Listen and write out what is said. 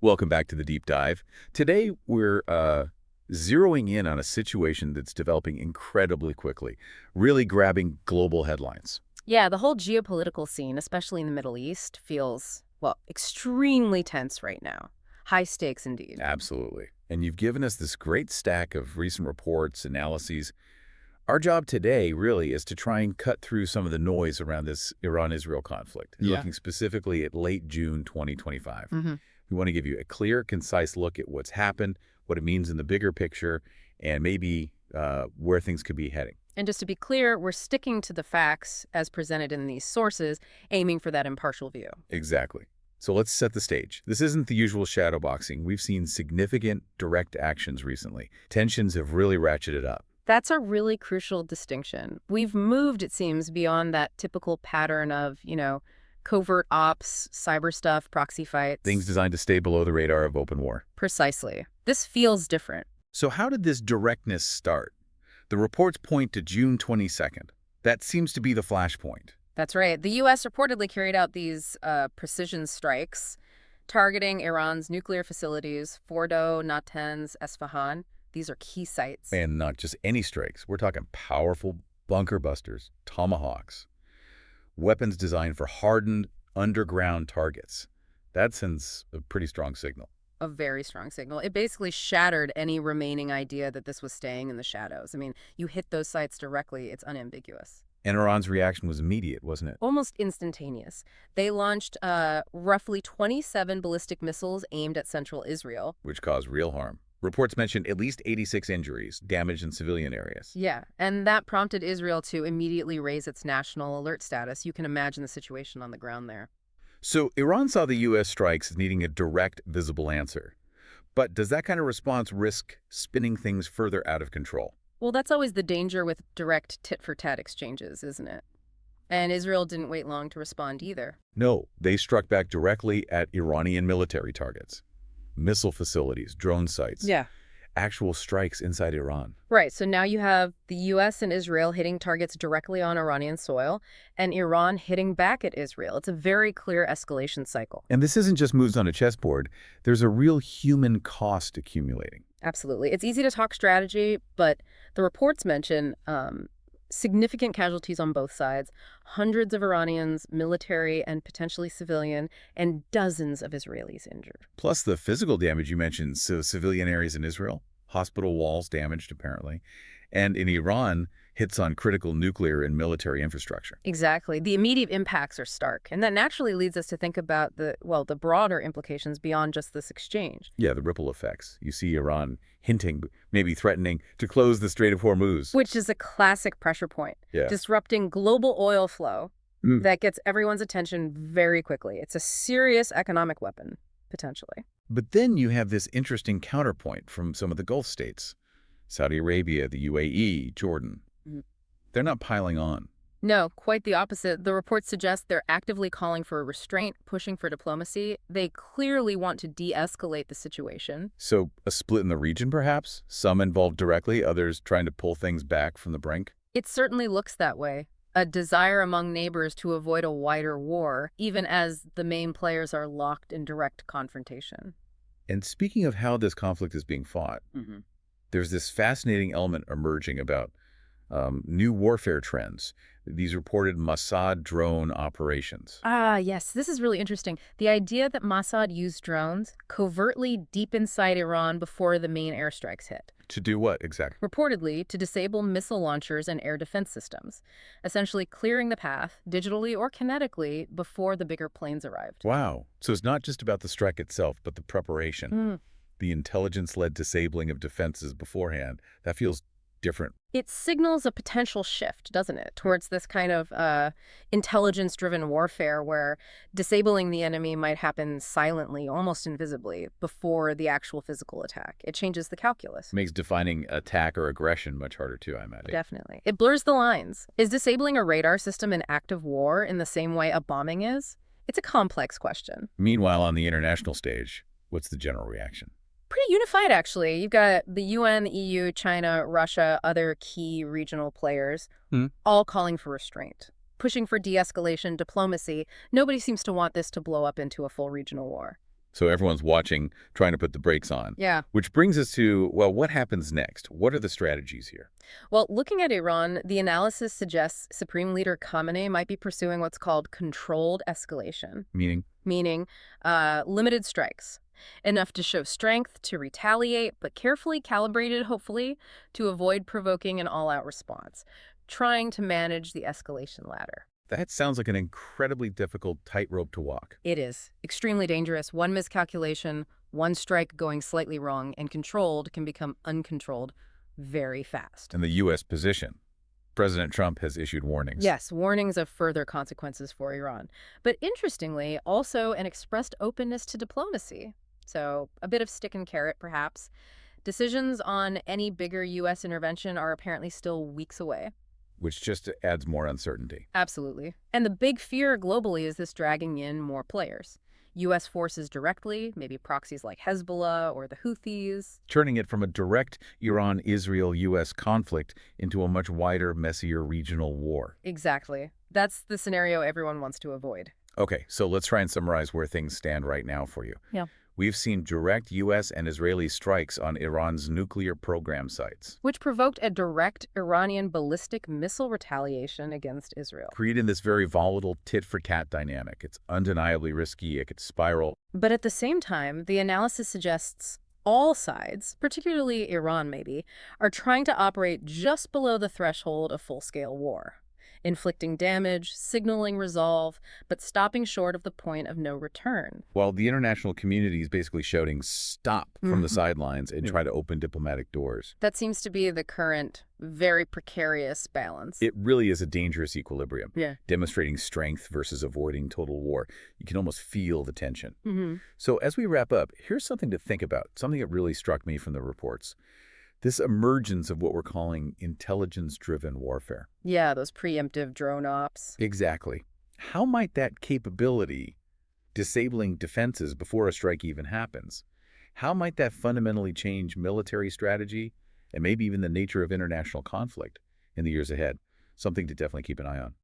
Welcome back to the Deep Dive. Today, we're zeroing in on a situation that's developing incredibly quickly, really grabbing global headlines. Yeah, the whole geopolitical scene, especially in the Middle East, feels, well, extremely tense right now. High stakes indeed. Absolutely. And you've given us this great stack of recent reports, analyses. Our job today, really, is to try and cut through some of the noise around this Iran-Israel conflict, Yeah. looking specifically at late June 2025. hmm We want to give you a clear, concise look at what's happened, what it means in the bigger picture, and maybe where things could be heading. And just to be clear, we're sticking to the facts as presented in these sources, aiming for that impartial view. Exactly. So let's set the stage. This isn't the usual shadowboxing. We've seen significant direct actions recently. Tensions have really ratcheted up. That's a really crucial distinction. We've moved, it seems, beyond that typical pattern of, covert ops, cyber stuff, proxy fights. Things designed to stay below the radar of open war. Precisely. This feels different. So how did this directness start? The reports point to June 22nd. That seems to be the flashpoint. That's right. The U.S. reportedly carried out these precision strikes targeting Iran's nuclear facilities, Fordo, Natanz, Esfahan. These are key sites. And not just any strikes. We're talking powerful bunker busters, tomahawks, weapons designed for hardened underground targets. That sends a pretty strong signal. A very strong signal. It basically shattered any remaining idea that this was staying in the shadows. I mean, you hit those sites directly, it's unambiguous. And Iran's reaction was immediate, wasn't it? Almost instantaneous. They launched roughly 27 ballistic missiles aimed at central Israel. Which caused real harm. Reports mentioned at least 86 injuries, damage in civilian areas. Yeah, and that prompted Israel to immediately raise its national alert status. You can imagine the situation on the ground there. So Iran saw the U.S. strikes as needing a direct, visible answer. But does that kind of response risk spinning things further out of control? Well, that's always the danger with direct tit-for-tat exchanges, isn't it? And Israel didn't wait long to respond either. No, they struck back directly at Iranian military targets. Missile facilities, drone sites, actual strikes inside Iran. Right, so now you have the U.S. and Israel hitting targets directly on Iranian soil, and Iran hitting back at Israel. It's a very clear escalation cycle. And this isn't just moves on a chessboard. There's a real human cost accumulating. Absolutely. It's easy to talk strategy, but the reports mention significant casualties on both sides, hundreds of Iranians, military and potentially civilian, and dozens of Israelis injured. Plus the physical damage you mentioned, so civilian areas in Israel, hospital walls damaged apparently, and in Iran, hits on critical nuclear and military infrastructure. Exactly. The immediate impacts are stark, and that naturally leads us to think about the broader implications beyond just this exchange. Yeah, the ripple effects. You see Iran hinting, maybe threatening, to close the Strait of Hormuz. Which is a classic pressure point, Yeah. disrupting global oil flow Mm. that gets everyone's attention very quickly. It's a serious economic weapon, potentially. But then you have this interesting counterpoint from some of the Gulf states. Saudi Arabia, the UAE, Jordan. Mhm. They're not piling on. No, quite the opposite. The reports suggest they're actively calling for restraint, pushing for diplomacy. They clearly want to de-escalate the situation. So a split in the region, perhaps? Some involved directly, others trying to pull things back from the brink? It certainly looks that way. A desire among neighbors to avoid a wider war, even as the main players are locked in direct confrontation. And speaking of how this conflict is being fought, there's this fascinating element emerging about new warfare trends, these reported Mossad drone operations. Ah, yes, this is really interesting. The idea that Mossad used drones covertly deep inside Iran before the main airstrikes hit. To do what exactly? Reportedly to disable missile launchers and air defense systems, essentially clearing the path, digitally or kinetically, before the bigger planes arrived. Wow. So it's not just about the strike itself, but the preparation, Mm. the intelligence-led disabling of defenses beforehand. That feels different. It signals a potential shift, doesn't it, towards this kind of intelligence-driven warfare where disabling the enemy might happen silently, almost invisibly, before the actual physical attack. It changes the calculus. Makes defining attack or aggression much harder too, I imagine. Definitely. It blurs the lines. Is disabling a radar system an act of war in the same way a bombing is? It's a complex question. Meanwhile, on the international stage, what's the general reaction? Pretty unified, actually. You've got the UN, the EU, China, Russia, other key regional players, all calling for restraint, pushing for de-escalation, diplomacy. Nobody seems to want this to blow up into a full regional war. So everyone's watching, trying to put the brakes on. Yeah. Which brings us to, well, what happens next? What are the strategies here? Well, looking at Iran, the analysis suggests Supreme Leader Khamenei might be pursuing what's called controlled escalation, Meaning? meaning limited strikes, enough to show strength, to retaliate, but carefully calibrated, hopefully, to avoid provoking an all-out response, trying to manage the escalation ladder. That sounds like an incredibly difficult tightrope to walk. It is extremely dangerous. One miscalculation, one strike going slightly wrong, and controlled can become uncontrolled very fast. And the U.S. position. President Trump has issued warnings. Yes, warnings of further consequences for Iran. But interestingly, also an expressed openness to diplomacy. So a bit of stick and carrot, perhaps. Decisions on any bigger U.S. intervention are apparently still weeks away. Which just adds more uncertainty. Absolutely. And the big fear globally is this dragging in more players. U.S. forces directly, maybe proxies like Hezbollah or the Houthis. Turning it from a direct Iran-Israel-U.S. conflict into a much wider, messier regional war. Exactly. That's the scenario everyone wants to avoid. Okay, so let's try and summarize where things stand right now for you. Yeah. We've seen direct U.S. and Israeli strikes on Iran's nuclear program sites, Which provoked a direct Iranian ballistic missile retaliation against Israel. creating this very volatile tit-for-tat dynamic. It's undeniably risky. It could spiral. But at the same time, the analysis suggests all sides, particularly Iran maybe, are trying to operate just below the threshold of full-scale war, inflicting damage, signaling resolve, but stopping short of the point of no return. While the international community is basically shouting stop from the sidelines and Yeah. try to open diplomatic doors. That seems to be the current, very precarious balance. It really is a dangerous equilibrium, Yeah. demonstrating strength versus avoiding total war. You can almost feel the tension. Mm-hmm. So as we wrap up, here's something to think about, something that really struck me from the reports. This emergence of what we're calling intelligence-driven warfare. Yeah, those preemptive drone ops. Exactly. How might that capability, disabling defenses before a strike even happens, how might that fundamentally change military strategy and maybe even the nature of international conflict in the years ahead? Something to definitely keep an eye on.